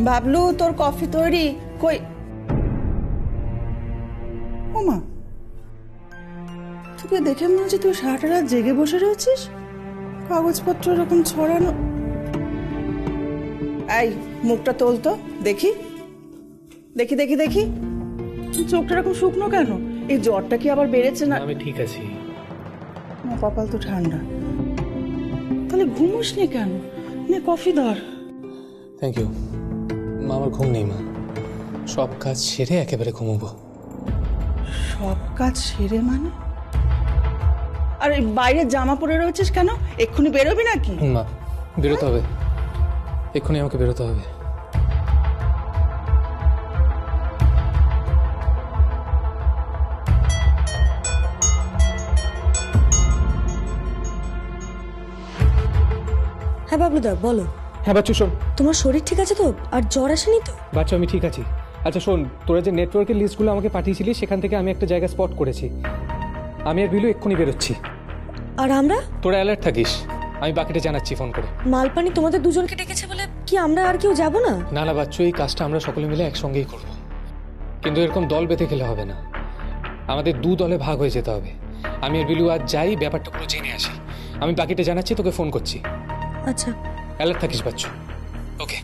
বাবলু, তোর কফি তৈরি? কই ওমা, তোকে দেখে মনে হচ্ছে তুই সারাটা রাত জেগে বসে রয়েছিস, কাগজপত্র এরকম ছড়ানো। এই মুখটা তোল তো দেখি দেখি দেখি দেখি, চোখটা এরকম শুকনো কেন? এই জ্বরটা কি আবার বেড়েছে না? আমি ঠিক আছি। কপাল তো ঠান্ডা, তাহলে ঘুমোস নি কেন? নে কফি ধর। থ্যাংক ইউ মা, আমার ঘুম নেই মা, সব কাজ সেরে একেবারে ঘুমোবো। সব কাজ সেরে মানে? আর এই বাইরে জামা পরে রয়েছিস কেন? এক্ষুনি বেরোবি নাকি? মা বেরোতে হবে, এক্ষুনি আমাকে বেরোতে হবে। হ্যাঁ বাবলুদা বলো। হ্যাঁ বাচ্চু শোন, তোমার শরীর ঠিক আছে তো? আর জ্বর আসেনি তো? বাচ্চু আমি ঠিক আছি। আচ্ছা শোন, তোরা যে নেটওয়ার্কের লিস্টগুলো আমাকে পাঠিয়েছিলি সেখান থেকে আমি একটা জায়গা স্পট করেছি, আমি আর বিলু এক্ষুনি বেরোচ্ছি। আর আমরা? তোরা অ্যালার্ট থাকিস, আমি বাকিটা জানাচ্ছি ফোন করে। মালপানি তোমাদের দুজনকে ডেকেছে বলে কি আমরা আর কেউ যাব না? না না বাচ্চু, এই কাজটা আমরা সকলে মিলে একসঙ্গেই করব, কিন্তু এরকম দল বেঁধে খেলে হবে না, আমাদের দু দলে ভাগ হয়ে যেতে হবে। আমি আর বিলু আজ যাই, ব্যাপারটা পুরো জেনে আসি, আমি বাকিটা জানাচ্ছি, তোকে ফোন করছি। আচ্ছা অ্যালার্ট থাকিস বাচ্চু। ওকে।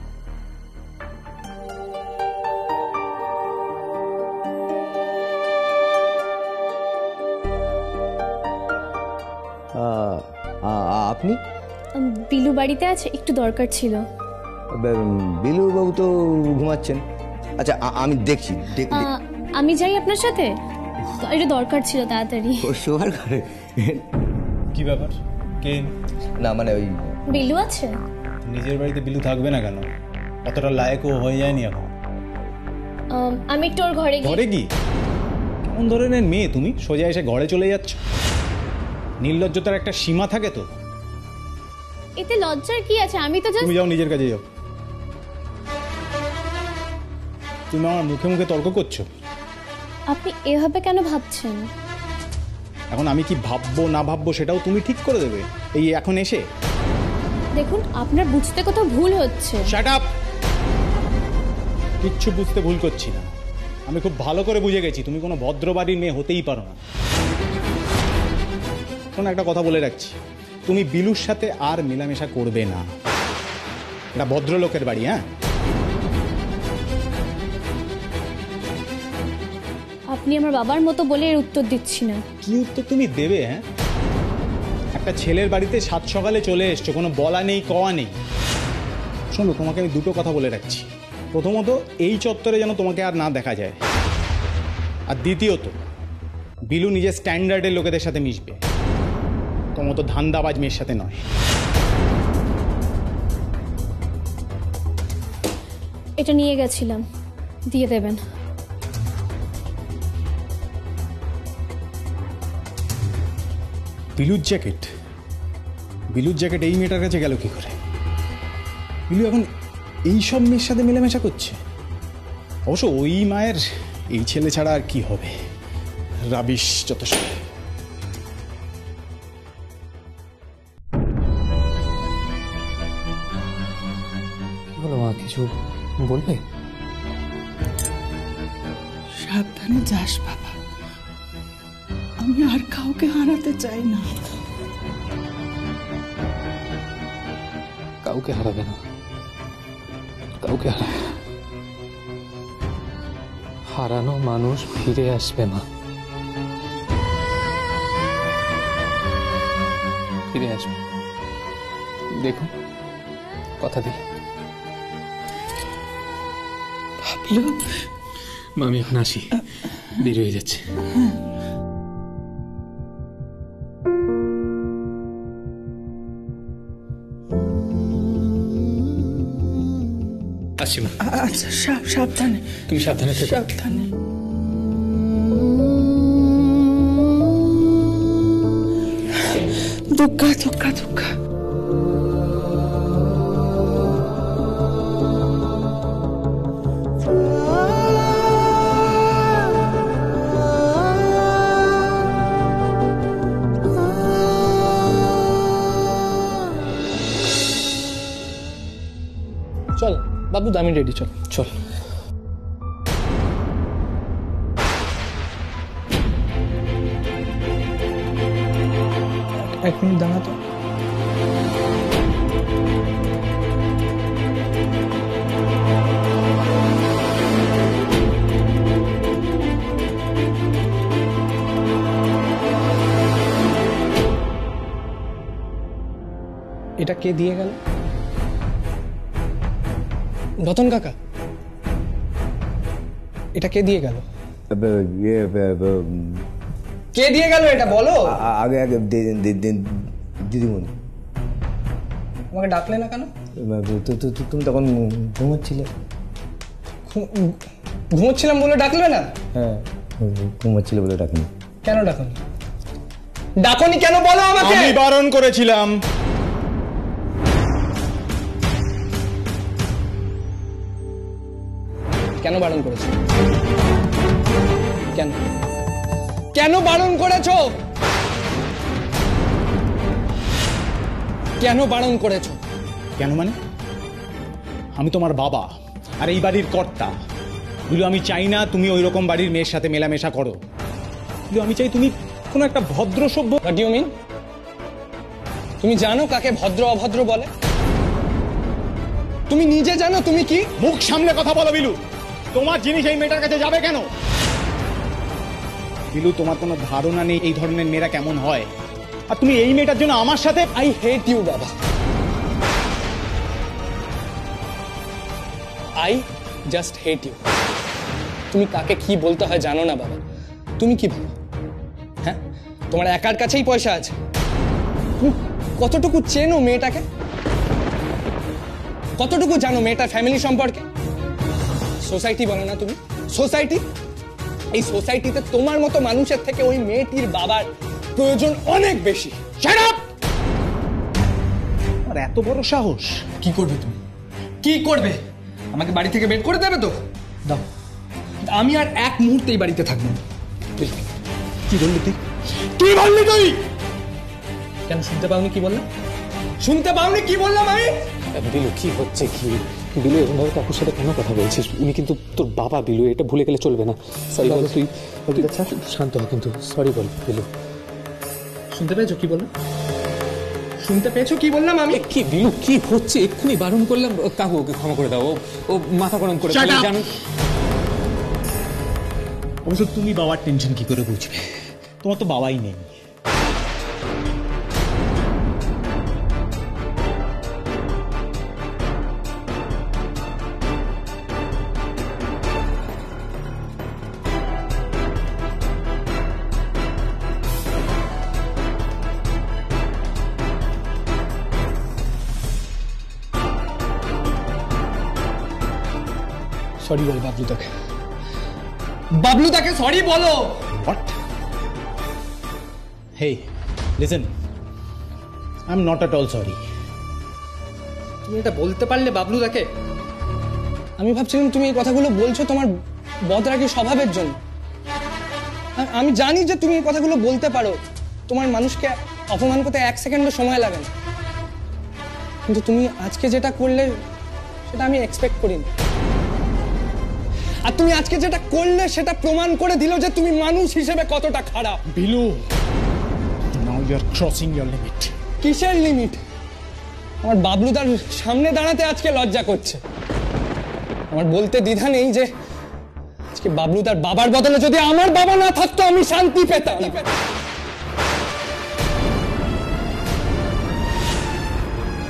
আপনি? বিলু বাড়িতে আছে, একটু দরকার ছিল। বিলু বাবু তো ঘুমাচ্ছেন। আচ্ছা আমি দেখছি। আমি যাই আপনার সাথে, একটু দরকার ছিল তাড়াতাড়ি। শোয়ার ঘরে? কি ব্যাপার? কে? না মানে ওই বিলু আছে। নিজের বাড়িতে বিলু থাকবে না কেন? অতটা লায়কও হয়ে যায়নি এখন। আমি একটু ওর ঘরে ঘরে কি? কেমন ধরনের মেয়ে তুমি, সোজা এসে ঘরে চলে যাচ্ছ? নির্লজ্জতার একটা সীমা থাকে তো। এতে লজ্জার কি আছে? আমি তো তুমি যাও, নিজের কাজে যাও। তুমি আমার মুখে মুখে তর্ক করছো। আপনি এভাবে কেন ভাবছেন? এখন আমি কি ভাববো না ভাববো সেটাও তুমি ঠিক করে দেবে এই এখন এসে? দেখুন, আপনার বুঝতে কোথাও ভুল হচ্ছে। Shut up! কিচ্ছু বুঝতে ভুল করছি না, আমি খুব ভালো করে বুঝে গেছি তুমি কোনো ভদ্র বাড়ির মেয়ে হতেই পারো না। শোনো, একটা কথা বলে রাখছি, তুমি বিলুর সাথে আর মেলামেশা করবে না। এটা ভদ্রলোকের বাড়ি। হ্যাঁ, আপনি আমার বাবার মতো বলে এর উত্তর দিচ্ছি না। কি উত্তর তুমি দেবে? হ্যাঁ, একটা ছেলের বাড়িতে সাত সকালে চলে এসছো, কোনো বলা নেই কওয়া নেই। শোনো, তোমাকে আমি দুটো কথা বলে রাখছি। প্রথমত, এই চত্বরে যেন তোমাকে আর না দেখা যায়। আর দ্বিতীয়ত, বিলু নিজের স্ট্যান্ডার্ডের লোকেদের সাথে মিশবে, তোমার তো ধান্দাবাজ মেয়ের সাথে নয়। এটা নিয়ে গেছিলাম, দিয়ে দেবেন। বিলুর জ্যাকেট? বিলুর জ্যাকেট এই মেয়েটার কাছে গেল কি করে? বিলু এখন এই সব মেয়ের সাথে মেলামেশা করছে। অবশ্য ওই মায়ের এই ছেলে ছাড়া আর কি হবে, রাবিশ যত সব। কি হলো মা, কিছু বলবে? সাবধানে যাস বাবা, আমি আর কাউকে হারাতে চাই না। কাউকে হারাবে না, কাউকে হারাবে না। হারানো মানুষ ফিরে আসবে মা, ফিরে আসবে, দেখুন, কথা দিই। ভাবলো মা আমি এখন আসি, দেরি হয়ে যাচ্ছে। আসছি মা। আচ্ছা সাবধানে। তুমি সাবধানে থেকো। সাবধানে। দুঃখা দুঃখা দুঃখা। চল বাবলু। বাবু আমি রেডি, চল চল। এক মিনিট দাঁড়া তো। এটা কে দিয়ে গেল? রতন কাকা, এটা কে দিয়ে গেল? কে দিয়ে গেল এটা বলো। আগে আগে দিদিমণি। আমাকে ডাকলে না কেন? তুমি তখন ঘুমাচ্ছিলে। ঘুমোচ্ছিলাম বলে ডাকলে না? হ্যাঁ, ঘুমাচ্ছিলে বলে ডাকিনি। কেন ডাকনি? ডাকনি কেন বলো আমাকে। আমি বারণ করেছিলাম। কেন বারণ করেছো? কেন কেন বারণ করেছো? কেন বারণ করেছো? কেন মানে? আমি তোমার বাবা আর এই বাড়ির কর্তা। বিলু, আমি চাই না তুমি ওই রকম বাড়ির মেয়ের সাথে মেলামেশা করো। বিলু, আমি চাই তুমি কোনো একটা ভদ্র সভ্য। What you mean? তুমি জানো কাকে ভদ্র অভদ্র বলে? তুমি নিজে জানো তুমি কি? মুখ সামলে কথা বলো বিলু। তোমার জিনিস এই মেয়েটার কাছে যাবে কেন? বিলু, তোমার কোনো ধারণা নেই এই ধরনের মেয়েরা কেমন হয়। আর তুমি এই মেয়েটার জন্য আমার সাথে। আই হেট ইউ বাবা। I just hate you. তুমি কাকে কি বলতে হয় জানো না বাবা। তুমি কি ভাবো হ্যাঁ তোমার একার কাছেই পয়সা আছে? তুমি কতটুকু চেনো মেয়েটাকে? কতটুকু জানো মেয়েটার ফ্যামিলি সম্পর্কে? সোসাইটি বলো না তুমি? সোসাইটি, এই সোসাইটিতে তোমার মতো মানুষের থেকে ওই মেয়েটির বাবার প্রয়োজন অনেক বেশি। Shut up! আর এত বড় সাহস! কি করবে তুমি? কি করবে? আমাকে বাড়ি থেকে বের করে দেবে তো? দাও, আমি আর এক মুহূর্তে এই বাড়িতে থাকবো না। কি বললি তুই? কি বললি তুই? কেন শুনতে পাওনি কি বললাম? শুনতে পাওনি কি বললাম আমি? বিলু, কি হচ্ছে কি? বিলু, এরকমভাবে কাকুর সাথে কেন কথা বলছিস? উনি কিন্তু তোর বাবা বিলু, এটা ভুলে গেলে চলবে না। সরি বল, তুই শান্ত হ, কিন্তু সরি বল বিলু। শুনতে পেয়েছো কি বললাম? শুনতে পেয়েছো কি বললাম আমি? কি বিলু, কি হচ্ছে? এক্ষুনি বারণ করলাম। কাকু, ওকে ক্ষমা করে দাও। ও মাথা গরম করে জানো। অবশ্য তুমি বাবার টেনশন কি করে বুঝবে? তোমার তো বাবাই নেই। সরি বল বাবলুদাকে। বাবলুদাকে সরি বলো। What? Hey, listen. I'm not at all sorry. তুমি এটা বলতে পারলে বাবলুদাকে? আমি ভাবছিলাম তুমি এই কথাগুলো বলছো তোমার বদরাগী স্বভাবের জন্য। আমি জানি যে তুমি এই কথাগুলো বলতে পারো, তোমার মানুষকে অপমান করতে 1 সেকেন্ডও সময় লাগে না, কিন্তু তুমি আজকে যেটা করলে সেটা আমি এক্সপেক্ট করিনি। আর তুমি আজকে যেটা করলে সেটা প্রমাণ করে দিল যে তুমি মানুষ হিসেবে কতটা খারাপ। Bilu, now you are crossing your limit. কিসের লিমিট? আমার বাবলুদার সামনে দাঁড়াতে আজকে লজ্জা করছে। আমার বলতে দ্বিধা নেই যে আজকে বাবলুদার বাবার বদলে যদি আমার বাবা না থাকতো আমি শান্তি পেতাম।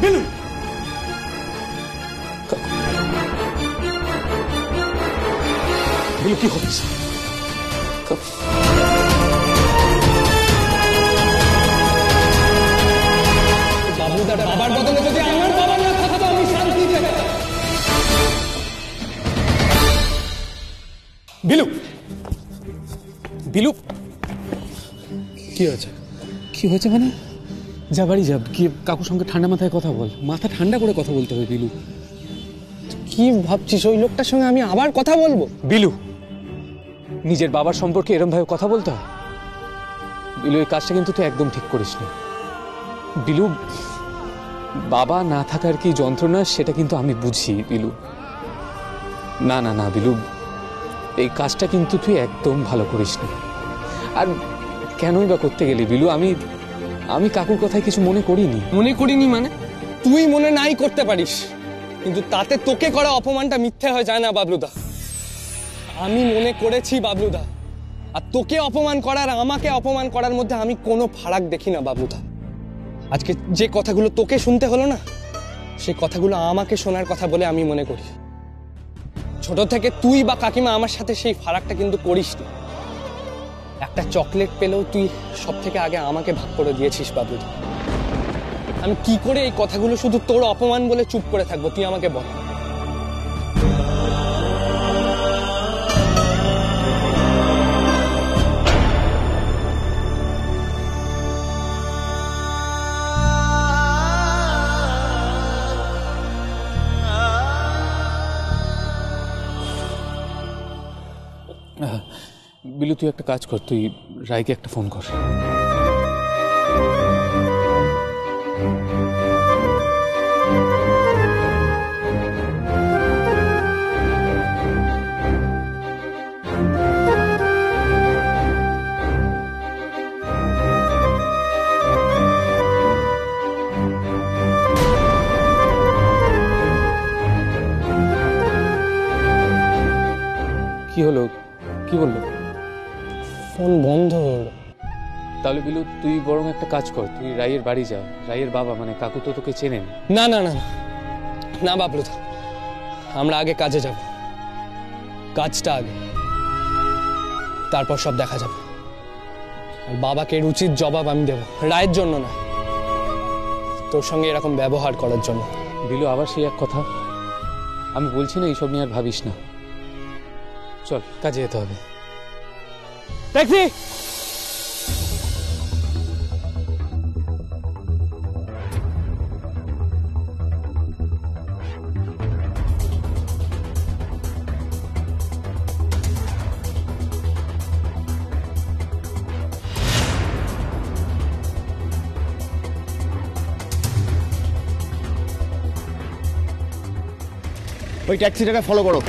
বিলু, বিলু, কি হচ্ছে? বাবলুদার বাবার বদলে যদি আমার বাবা না থাকতো আমি শান্তি পেতাম। বিলু, বিলু, কি হয়েছে? কি হয়েছে মানে? যা বাড়ি যা, কি কাকুর সঙ্গে ঠান্ডা মাথায় কথা বল। মাথা ঠান্ডা করে কথা বলতে হবে বিলু। কি ভাবছিস ওই লোকটার সঙ্গে আমি আবার কথা বলবো? বিলু, নিজের বাবার সম্পর্কে এরম ভাবে কথা বলতে হয়? বিলু, এই কাজটা কিন্তু তুই একদম ঠিক করিস না। বিলু, বাবা না থাকার কি যন্ত্রণা সেটা কিন্তু আমি বুঝি বিলু। না না না বিলু, এই কাজটা কিন্তু তুই একদম ভালো করিস না। আর কেনই বা করতে গেলি বিলু? আমি আমি কাকুর কথায় কিছু মনে করিনি। মনে করিনি মানে? তুই মনে নাই করতে পারিস, কিন্তু তাতে তোকে করা অপমানটা মিথ্যে হয়ে যায় না বাবলুদা। আমি মনে করেছি বাবলুদা, আর তোকে অপমান করার আমাকে অপমান করার মধ্যে আমি কোনো ফারাক দেখি না বাবলুদা। আজকে যে কথাগুলো তোকে শুনতে হলো না, সেই কথাগুলো আমাকে শোনার কথা বলে আমি মনে করি। ছোট থেকে তুই বা কাকিমা আমার সাথে সেই ফারাকটা কিন্তু করিস না। একটা চকলেট পেলেও তুই সব থেকে আগে আমাকে ভাগ করে দিয়েছিস বাবলুদা। আমি কি করে এই কথাগুলো শুধু তোর অপমান বলে চুপ করে থাকবো, তুই আমাকে বল। বিলু তুই একটা কাজ কর, তুই রায়কে একটা ফোন কর। কি হলো? কি বললো? ফোন বন্ধ। তাহলে বিলু তুই বরং একটা কাজ কর, তুই রায়ের বাড়ি যা। রায়ের বাবা মানে কাকু তো তোকে চেনেন। না না না না বাবলুদা, আমরা আগে কাজে যাব। কাজটা আগে, তারপর সব দেখা যাবে। আর বাবাকে এর উচিত জবাব আমি দেব, রায়ের জন্য না, তোর সঙ্গে এরকম ব্যবহার করার জন্য। বিলু আবার সেই এক কথা, আমি বলছি না এইসব নিয়ে আর ভাবিস না। চল কাজে যেতে হবে। ট্যাক্সি! ওই ট্যাক্সিটাকে ফলো করো।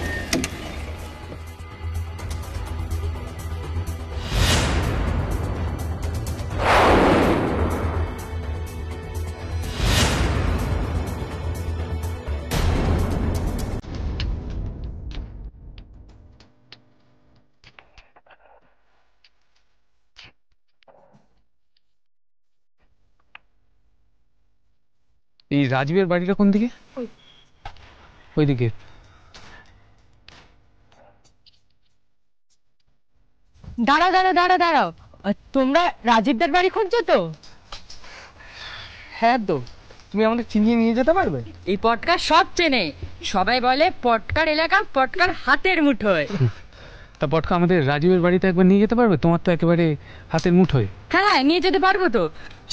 এই রাজীবের বাড়িটা কোন দিকে? ওইদিকে। দাঁড়াও দাঁড়াও দাঁড়াও দাঁড়াও, তোমরা রাজীবদার বাড়ি খুঁজছো তো? হ্যাঁ তো, তুমি আমাদের চিনিয়ে নিয়ে যেতে পারবে? এই পটকা সব চেনে, সবাই বলে পটকার এলাকা পটকার হাতের মুঠোয়। তা পটকা আমাদের রাজীবের বাড়িতে একবার নিয়ে যেতে পারবে? তোমার তো একেবারে হাতের মুঠোয়। হ্যাঁ হ্যাঁ, নিয়ে যেতে পারবো তো।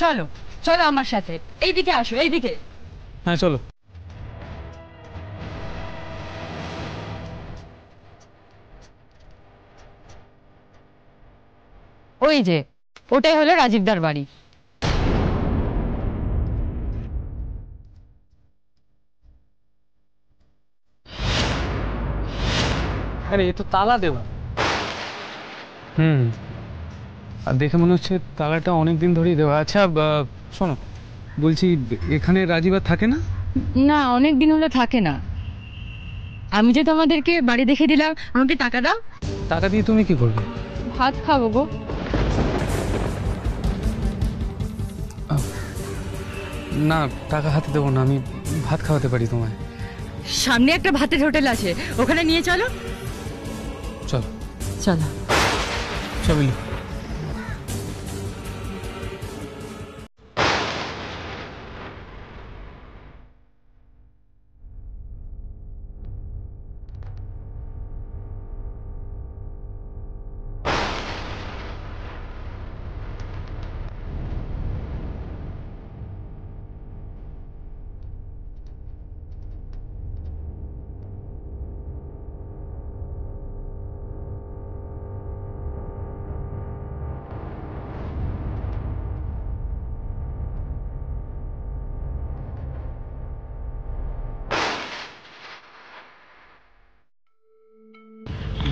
চলো চলো আমার সাথে, এইদিকে আসো, এইদিকে। হ্যাঁ চলো। ওই যে ওটাই হলো রাজীবদার বাড়ি। আরে এ তো তালা দেওয়া। আর দেখে মনে হচ্ছে তালাটা অনেক দিন ধরেই দেওয়া। আচ্ছা শোনো, বলছি এখানে রাজীব আর থাকে না? না, অনেক দিন হলো থাকে না। আমি যে তোমাদেরকে বাড়ি দেখে দিলাম, আমাকে টাকা দাও। টাকা দিয়ে তুমি কি করবে? ভাত খাবো গো। না, টাকা হাতে দেবো না, আমি ভাত খাওয়াতে পারি তোমায়। সামনে একটা ভাতের হোটেল আছে, ওখানে নিয়ে চলো। চলো চলো চলো।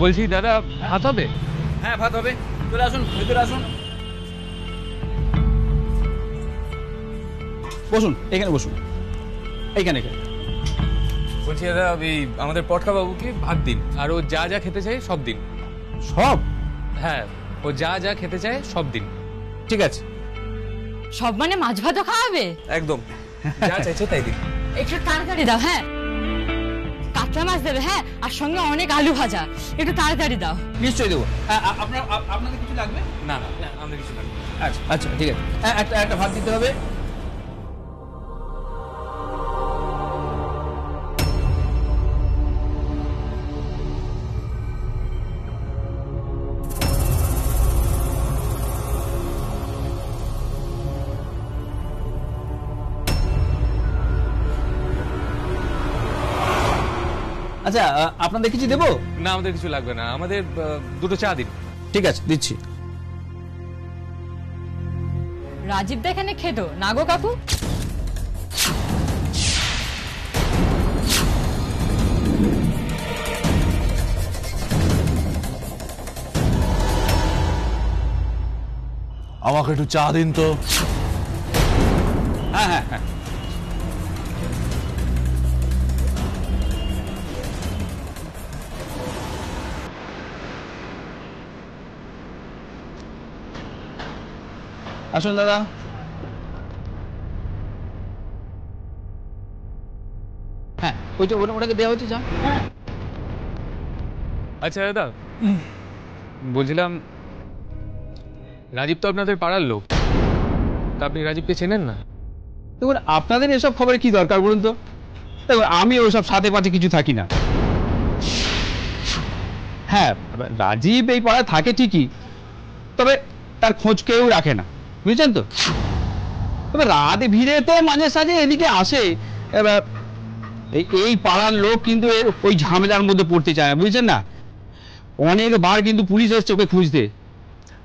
বলছি দাদা ভাত হবে? হ্যাঁ ভাত হবে, চলে আসুন, ভেতরে আসুন, বসুন, এখানে বসুন, এইখানে এখানে। বলছি দাদা ওই আমাদের পটকা বাবুকে ভাত দিন, আর ও যা যা খেতে চায় সব দিন। সব? হ্যাঁ, ও যা যা খেতে চায় সব দিন। ঠিক আছে। সব মানে মাছ ভাতও খাওয়াবে? একদম, যা চাইছে তাই দিন। একটু তাড়াতাড়ি দাও। হ্যাঁ, কাতলা মাছ দেবে, হ্যাঁ, আর সঙ্গে অনেক আলু ভাজা। একটু তাড়াতাড়ি দাও। নিশ্চয়ই দেবো। আপনাদের কিছু লাগবে? না না, আমাদের কিছু লাগবে। আচ্ছা আচ্ছা, ঠিক আছে। একটা ভাত দিতে হবে। আচ্ছা, আপনাদের কিছু দেবো? না, আমাদের কিছু লাগবে না, আমাদের দুটো চা দিন। ঠিক আছে, দিচ্ছি। রাজীব দা এখানে খেতো না গো কাকু? আমাকে একটু চা দিন তো। হ্যাঁ হ্যাঁ হ্যাঁ। আসুন দাদা। হ্যাঁ, ওটাকে দেওয়া হচ্ছে, যা। আচ্ছা দাদা, বলছিলাম রাজীব তো আপনাদের পাড়ার লোক, তা আপনি রাজীবকে চেনেন না? দেখুন, আপনাদের এসব খবরে কি দরকার বলুন তো? দেখুন, আমি ওসব সাথে পাতে কিছু থাকি না। হ্যাঁ, রাজীব এই পাড়ায় থাকে ঠিকই, তবে তার খোঁজ কেউ রাখে না, বুঝছেন তো? তবে রাতে ভিড়ে তো মাঝে সাঝে এদিকে আসে। এবার এই পাড়ার লোক কিন্তু ওই ঝামেলার মধ্যে পড়তে চায় না, বুঝছেন না? অনেকবার কিন্তু পুলিশ এসছে ওকে খুঁজতে।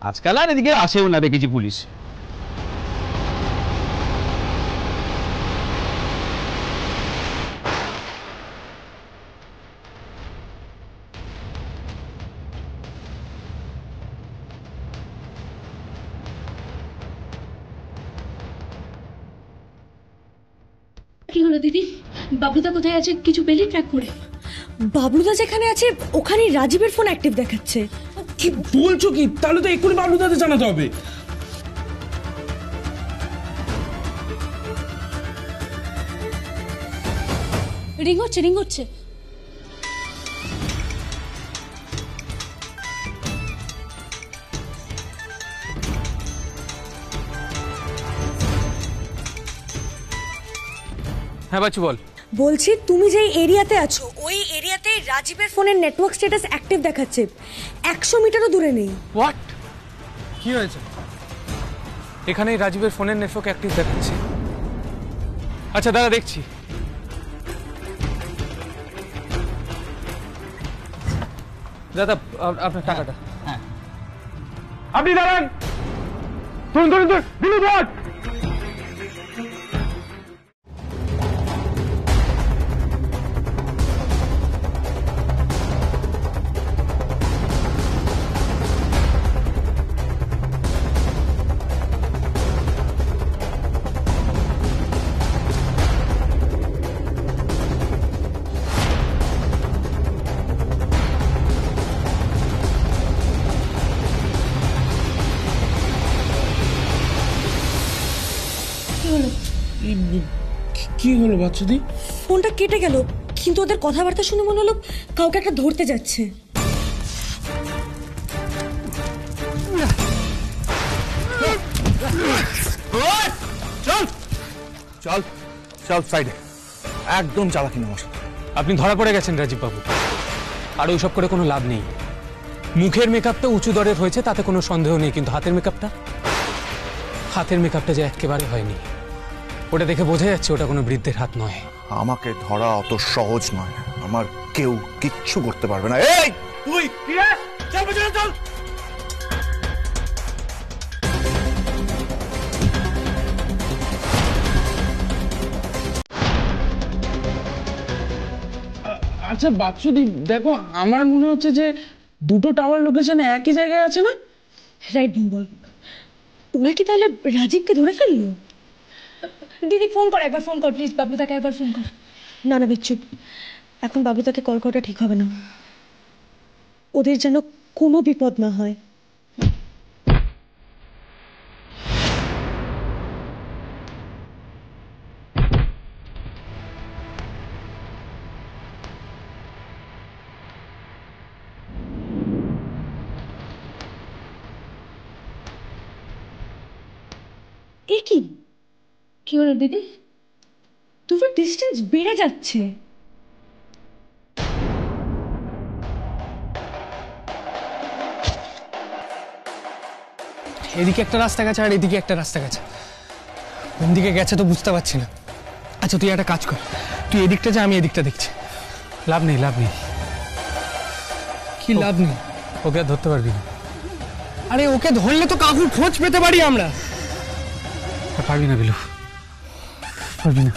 আজকাল আর এদিকে আসেও না, দেখেছি পুলিশ। কি হলো দিদি? বাবলুদা কোথায় আছে? কিছু পেলি ট্র্যাক করে? বাবলুদা যেখানে আছে ওখানেই রাজীবের ফোন অ্যাক্টিভ দেখাচ্ছে। কি বলছো কি? তাহলে তো এক্ষুনি বাবলুদাকে জানাতে হবে। রিং হচ্ছে, রিং হচ্ছে। হ্যাঁ বাচ্চু বল। বলছি তুমি যে এরিয়াতে আছো ওই এরিয়াতে রাজীবের ফোনের নেটওয়ার্ক স্ট্যাটাস অ্যাক্টিভ দেখাচ্ছে, 100 মিটারও দূরে নেই। হোয়াট? কি হয়েছে? এখানে রাজীবের ফোনের নেটওয়ার্ক অ্যাক্টিভ দেখাচ্ছে। আচ্ছা দাদা, দেখছি। দাদা আপনার টাকাটা। হ্যাঁ, আপনি দাঁড়ান, ধরুন ধরুন ধরুন, বিলু ধর। কি হলো বাচ্চাদি? ফোনটা কেটে গেল, কিন্তু ওদের কথাবার্তা শুনে মনে হলো কাউকে একটা ধরতে যাচ্ছে। চল চল চল সাইডে, একদম চালাকি না আমার সাথে। আপনি ধরা পড়ে গেছেন রাজীব বাবু, আর ওইসব করে কোনো লাভ নেই। মুখের মেকআপটা উঁচু দরের হয়েছে তাতে কোনো সন্দেহ নেই, কিন্তু হাতের মেকআপটা যে একেবারে হয়নি। ওটা দেখে বোঝা যাচ্ছে ওটা কোনো বৃদ্ধের হাত নয়। আমাকে ধরা অত সহজ নয়, আমার কেউ কিচ্ছু করতে পারবে না। এই তুই চল পেছনে চল। আচ্ছা বাচ্চুদি, দেখো আমার মনে হচ্ছে যে দুটো টাওয়ার লোকেশনে একই জায়গায় আছে না? রাইট বল, ওরা কি তাহলে রাজীবকে ধরে ফেললো? দিদি ফোন কর, একবার ফোন কর প্লিজ, বাবলুদাকে একবার ফোন কর। না না বিচ্ছু, এখন বাবলুদাকে কল করাটা ঠিক হবে না, ওদের যেন কোনো বিপদ না হয়। এ কি কি হলো দিদি? তোমার ডিস্টেন্স বেড়ে যাচ্ছে। এদিকে একটা রাস্তা গেছে আর এদিকে একটা রাস্তা গেছে, কোন দিকে গেছে তো বুঝতে পারছি না। আচ্ছা তুই একটা কাজ কর, তুই এদিকটা যা, আমি এদিকটা দেখছি। লাভ নেই, লাভ নেই। কি লাভ নেই? ওকে আর ধরতে পারবি না। আরে ওকে ধরলে তো কাকুর খোঁজ পেতে পারি আমরা। পারবি না বিলু, পারবি না।